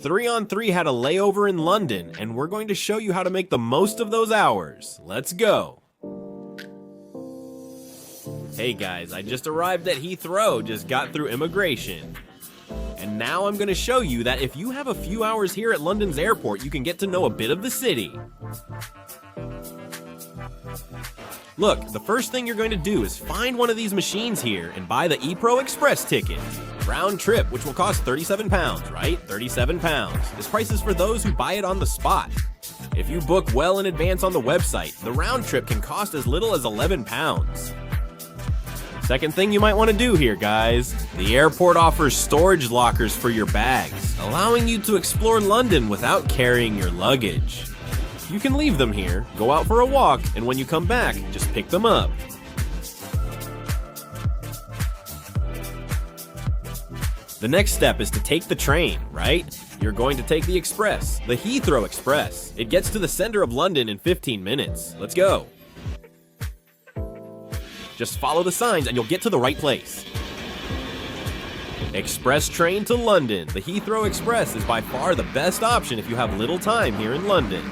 3-on-3 had a layover in London, and we're going to show you how to make the most of those hours. Let's go! Hey guys, I just arrived at Heathrow, just got through immigration. And now I'm going to show you that if you have a few hours here at London's airport, you can get to know a bit of the city. Look, the first thing you're going to do is find one of these machines here and buy the ePro Express ticket. Round trip, which will cost £37, right? £37. This price is for those who buy it on the spot. If you book well in advance on the website, the round trip can cost as little as £11. Second thing you might want to do here, guys. The airport offers storage lockers for your bags, allowing you to explore London without carrying your luggage. You can leave them here, go out for a walk, and when you come back, just pick them up. The next step is to take the train, right? You're going to take the Express, the Heathrow Express. It gets to the center of London in 15 minutes. Let's go. Just follow the signs and you'll get to the right place. Express train to London. The Heathrow Express is by far the best option if you have little time here in London.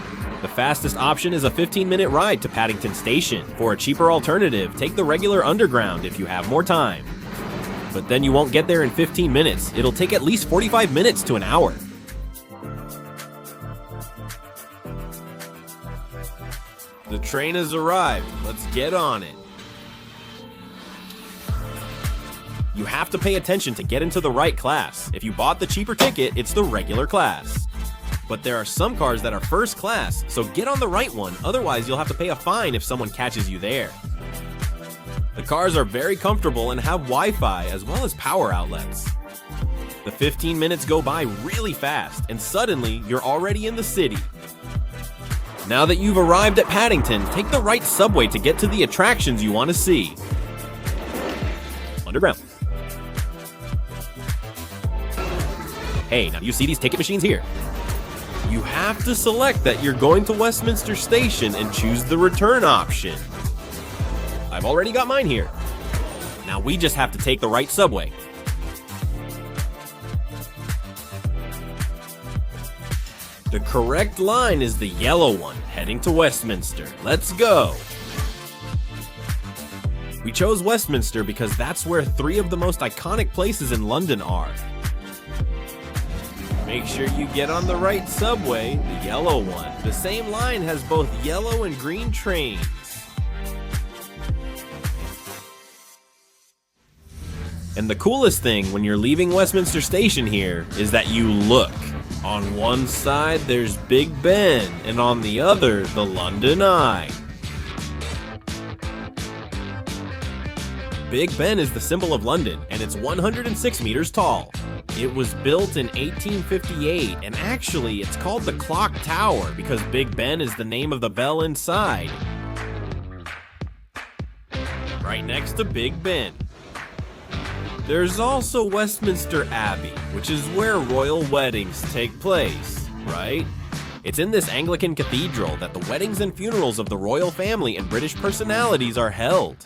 The fastest option is a 15-minute ride to Paddington station. For a cheaper alternative, take the regular underground if you have more time. But then you won't get there in 15 minutes. It'll take at least 45 minutes to an hour. The train has arrived. Let's get on it. You have to pay attention to get into the right class. If you bought the cheaper ticket, it's the regular class. But there are some cars that are first class, so get on the right one, otherwise you'll have to pay a fine if someone catches you there. The cars are very comfortable and have Wi-Fi as well as power outlets. The 15 minutes go by really fast, and suddenly you're already in the city. Now that you've arrived at Paddington, take the right subway to get to the attractions you want to see. Underground. Hey, now you see these ticket machines here? You have to select that you're going to Westminster Station and choose the return option. I've already got mine here. Now we just have to take the right subway. The correct line is the yellow one, heading to Westminster. Let's go! We chose Westminster because that's where 3 of the most iconic places in London are. Make sure you get on the right subway, the yellow one. The same line has both yellow and green trains. And the coolest thing when you're leaving Westminster Station here is that you look. On one side there's Big Ben, and on the other, the London Eye. Big Ben is the symbol of London, and it's 106 meters tall. It was built in 1858, and actually it's called the Clock Tower because Big Ben is the name of the bell inside. Right next to Big Ben. There's also Westminster Abbey, which is where royal weddings take place, right? It's in this Anglican cathedral that the weddings and funerals of the royal family and British personalities are held.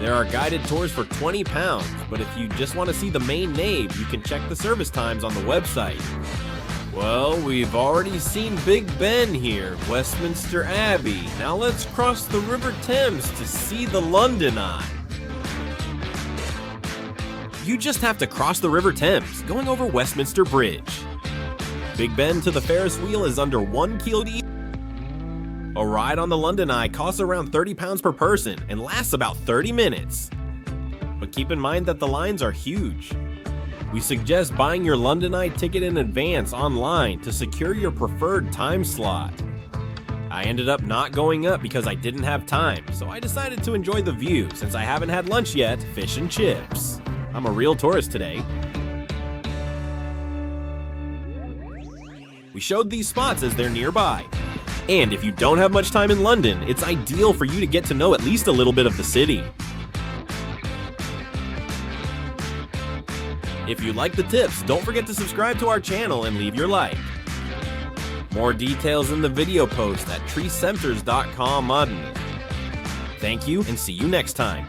There are guided tours for £20, but if you just want to see the main nave, you can check the service times on the website. Well, we've already seen Big Ben here, Westminster Abbey. Now let's cross the River Thames to see the London Eye. You just have to cross the River Thames, going over Westminster Bridge. Big Ben to the Ferris wheel is under 1 kilo each. A ride on the London Eye costs around £30 per person and lasts about 30 minutes. But keep in mind that the lines are huge. We suggest buying your London Eye ticket in advance online to secure your preferred time slot. I ended up not going up because I didn't have time, so I decided to enjoy the view since I haven't had lunch yet, fish and chips. I'm a real tourist today. We showed these spots as they're nearby. And if you don't have much time in London, it's ideal for you to get to know at least a little bit of the city. If you like the tips, don't forget to subscribe to our channel and leave your like. More details in the video post at treecenters.com. Thank you and see you next time.